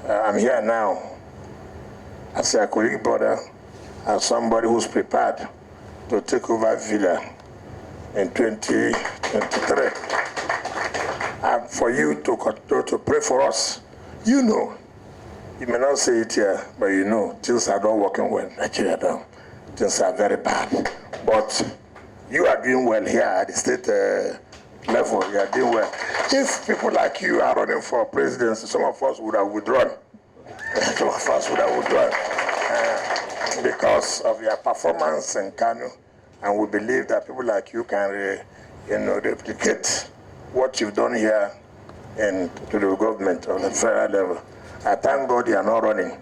I'm here now as a colleague brother, as somebody who's prepared to take over Villa in 2023. And for you to continue to pray for us. You know, you may not say it here, but you know, things are not working well in Nigeria now. Things are very bad. But you are doing well here at the state level. You are doing well. If people like you are running for presidency, some of us would have withdrawn. Some of us would have withdrawn because of your performance in Kano. And we believe that people like you can, replicate what you've done here to the government on the federal level. I thank God you are not running.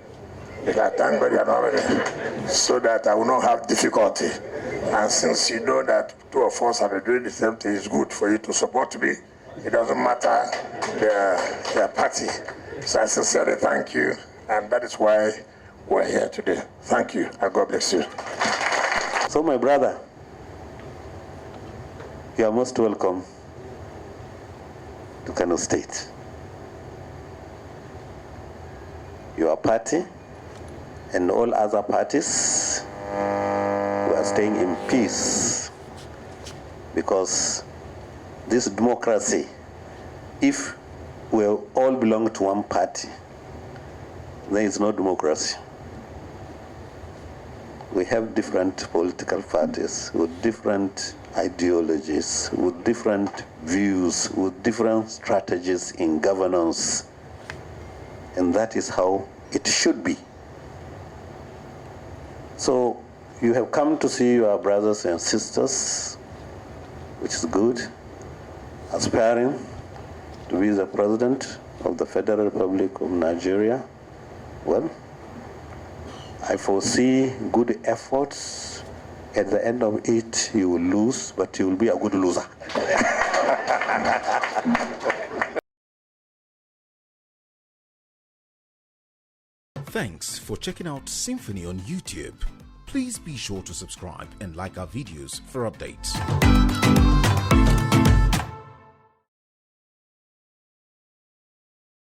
I thank God you are not running, so that I will not have difficulty. And since you know that two of us are doing the same thing, it's good for you to support me. It doesn't matter their party. So I sincerely thank you, and that is why we're here today. Thank you, and God bless you. So my brother, you are most welcome to Kano State. Your party and all other parties, we are staying in peace, because this democracy, if we all belong to one party, there is no democracy. We have different political parties with different ideologies, with different views, with different strategies in governance. And that is how it should be. So you have come to see your brothers and sisters, which is good, aspiring to be the president of the Federal Republic of Nigeria. Well, I foresee good efforts. At the end of it, you will lose, but you will be a good loser. Thanks for checking out SYMFONI on YouTube. Please be sure to subscribe and like our videos for updates.